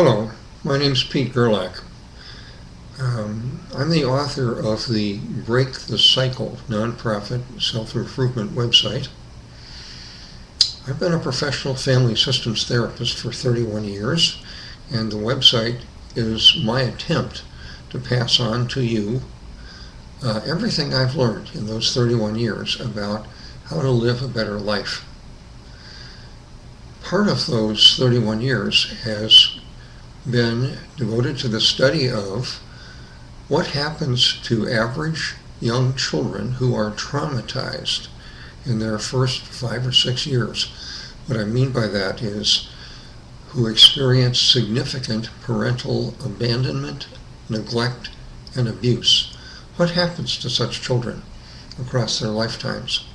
Hello, my name's Pete Gerlach. I'm the author of the Break the Cycle nonprofit self-improvement website. I've been a professional family systems therapist for 31 years, and the website is my attempt to pass on to you everything I've learned in those 31 years about how to live a better life. Part of those 31 years has been devoted to the study of what happens to average young children who are traumatized in their first 5 or 6 years. What I mean by that is who experience significant parental abandonment, neglect, and abuse. What happens to such children across their lifetimes?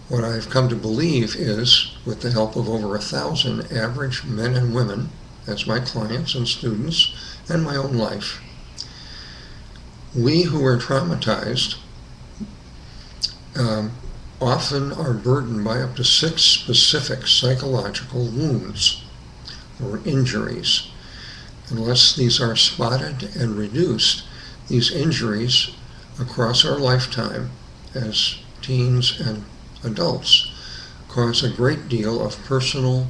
What I've come to believe is, with the help of over 1,000 average men and women as my clients and students, and my own life, we who are traumatized often are burdened by up to 6 specific psychological wounds or injuries. Unless these are spotted and reduced, these injuries across our lifetime as teens and adults cause a great deal of personal,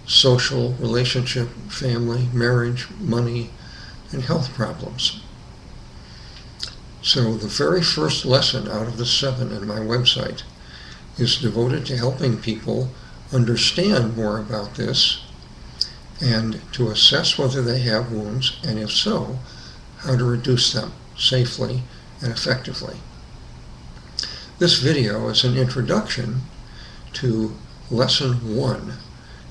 social, relationship, family, marriage, money, and health problems. So the very first lesson out of the 7 in my website is devoted to helping people understand more about this and to assess whether they have wounds, and if so, how to reduce them safely and effectively. This video is an introduction to Lesson 1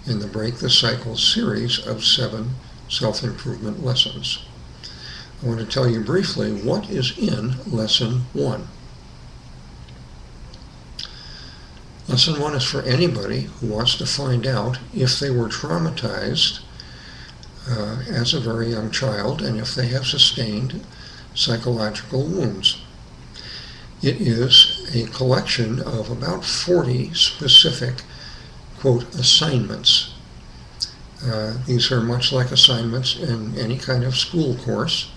in the Break the Cycle series of 7 self-improvement lessons. I want to tell you briefly what is in Lesson 1. Lesson 1 is for anybody who wants to find out if they were traumatized as a very young child and if they have sustained psychological wounds. It is a collection of about 40 specific, quote, assignments. These are much like assignments in any kind of school course.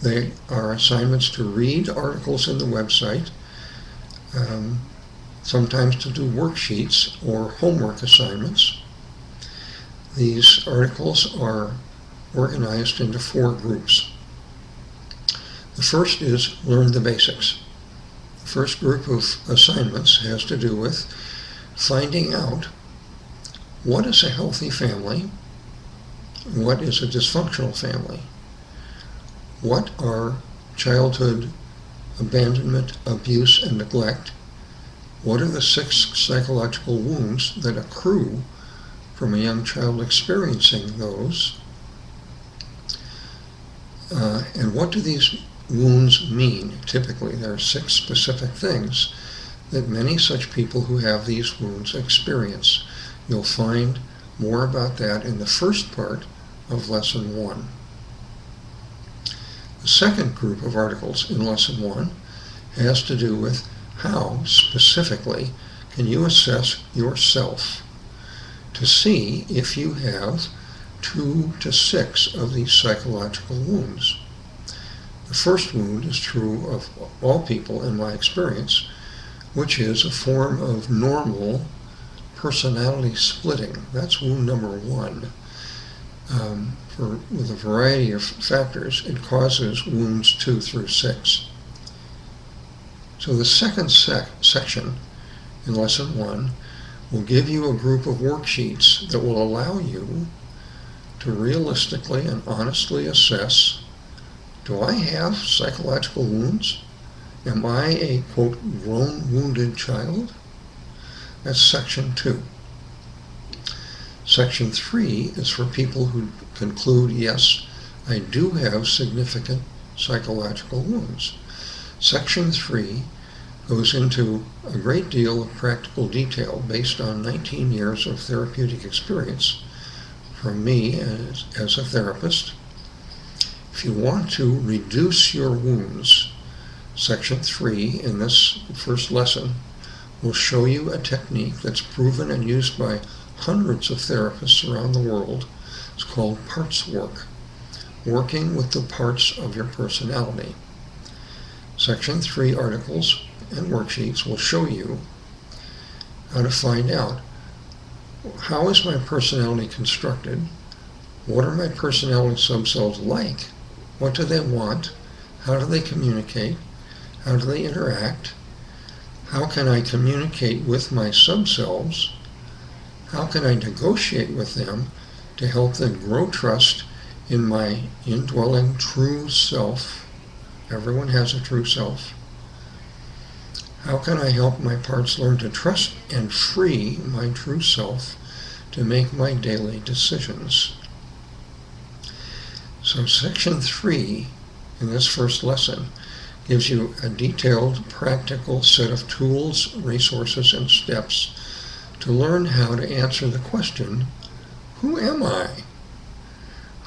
They are assignments to read articles in the website, sometimes to do worksheets or homework assignments. These articles are organized into 4 groups. The first is Learn the Basics. The first group of assignments has to do with finding out what is a healthy family, what is a dysfunctional family, what are childhood abandonment, abuse, and neglect, what are the 6 psychological wounds that accrue from a young child experiencing those, and what do these wounds mean? Typically, there are 6 specific things that many such people who have these wounds experience. You'll find more about that in the first part of Lesson 1. The second group of articles in Lesson 1 has to do with how, specifically, can you assess yourself to see if you have 2 to 6 of these psychological wounds. The first wound is true of all people in my experience, which is a form of normal personality splitting. That's wound number 1. With a variety of factors, it causes wounds 2 through 6. So the second section in Lesson 1 will give you a group of worksheets that will allow you to realistically and honestly assess, do I have psychological wounds? Am I a, quote, grown wounded child? That's Section 2. Section 3 is for people who conclude, yes, I do have significant psychological wounds. Section 3 goes into a great deal of practical detail based on 19 years of therapeutic experience from me as a therapist. If you want to reduce your wounds, Section 3 in this first lesson will show you a technique that's proven and used by hundreds of therapists around the world. It's called parts work, working with the parts of your personality. Section 3 articles and worksheets will show you how to find out how is my personality constructed, what are my personality subcells like, what do they want, how do they communicate, how do they interact, how can I communicate with my subcells, how can I negotiate with them to help them grow trust in my indwelling true self. Everyone has a true self. How can I help my parts learn to trust and free my true self to make my daily decisions? So section 3 in this first lesson gives you a detailed, practical set of tools, resources, and steps to learn how to answer the question, who am I?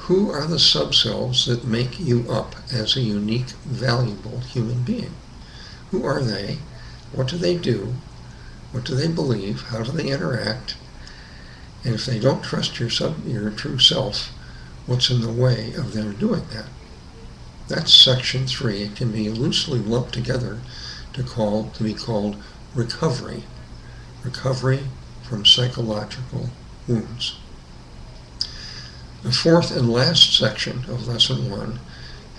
Who are the subcells that make you up as a unique, valuable human being? Who are they? What do they do? What do they believe? How do they interact? And if they don't trust your true self, what's in the way of their doing that? That's section 3. It can be loosely lumped together to be called recovery. Recovery from psychological wounds. The fourth and last section of lesson 1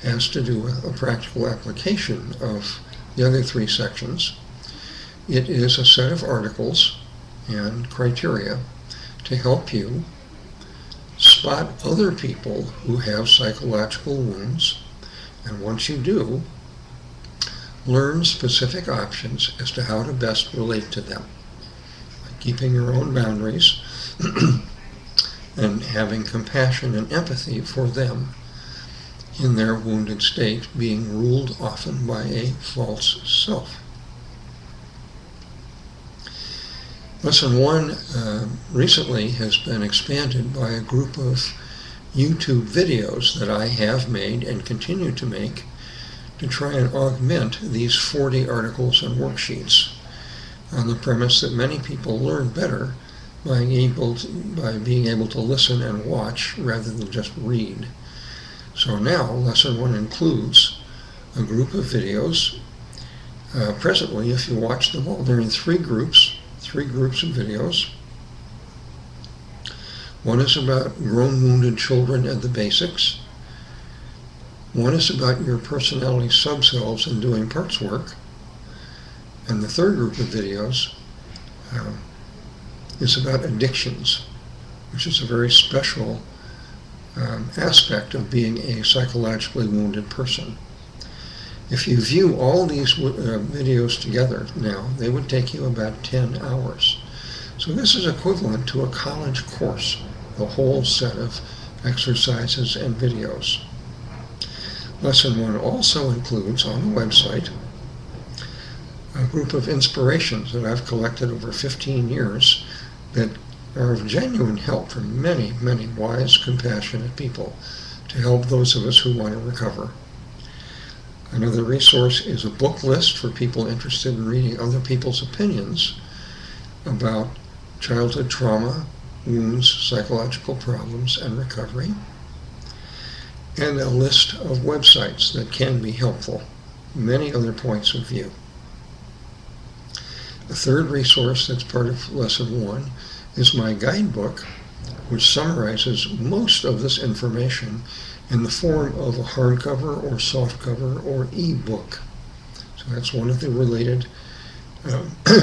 has to do with a practical application of the other 3 sections. It is a set of articles and criteria to help you spot other people who have psychological wounds, and once you do, learn specific options as to how to best relate to them, by keeping your own boundaries and having compassion and empathy for them in their wounded state, being ruled often by a false self. Lesson 1 recently has been expanded by a group of YouTube videos that I have made and continue to make to try and augment these 40 articles and worksheets on the premise that many people learn better by being able to listen and watch rather than just read. So now lesson 1 includes a group of videos. Presently, if you watch them all, they're in 3 groups of videos. One is about grown wounded children and the basics. One is about your personality subcells and doing parts work. And the third group of videos is about addictions, which is a very special aspect of being a psychologically wounded person. If you view all these videos together now, they would take you about 10 hours. So this is equivalent to a college course, the whole set of exercises and videos. Lesson 1 also includes on the website a group of inspirations that I've collected over 15 years that are of genuine help for many, many wise, compassionate people to help those of us who want to recover. Another resource is a book list for people interested in reading other people's opinions about childhood trauma, wounds, psychological problems, and recovery. And a list of websites that can be helpful, many other points of view. The third resource that's part of lesson 1 is my guidebook, which summarizes most of this information in the form of a hardcover or softcover or e-book. So that's one of the related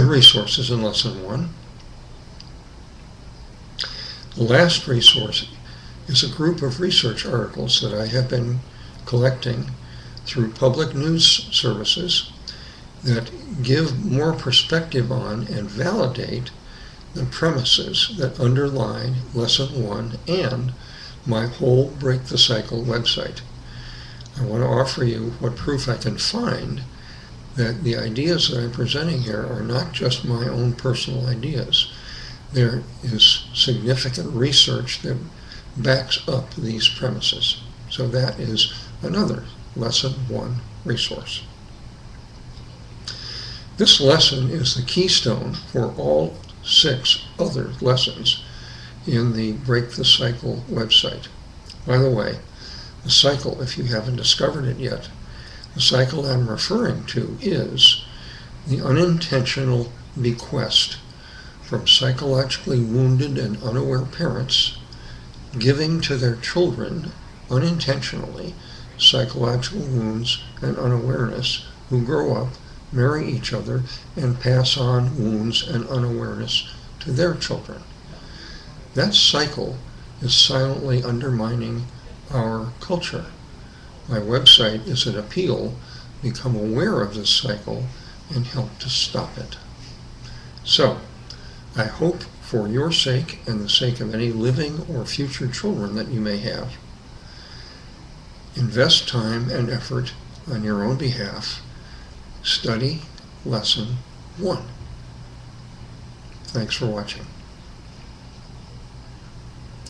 resources in lesson 1. The last resource is a group of research articles that I have been collecting through public news services that give more perspective on and validate the premises that underlie lesson 1 and my whole Break the Cycle website. I want to offer you what proof I can find that the ideas that I'm presenting here are not just my own personal ideas. There is significant research that backs up these premises. So that is another lesson 1 resource. This lesson is the keystone for all 6 other lessons in the Break the Cycle website. By the way, the cycle, if you haven't discovered it yet, the cycle I'm referring to is the unintentional bequest from psychologically wounded and unaware parents giving to their children unintentionally psychological wounds and unawareness, who grow up, marry each other, and pass on wounds and unawareness to their children. That cycle is silently undermining our culture. My website is an appeal. Become aware of this cycle and help to stop it. So, I hope for your sake and the sake of any living or future children that you may have, invest time and effort on your own behalf. Study Lesson 1. Thanks for watching.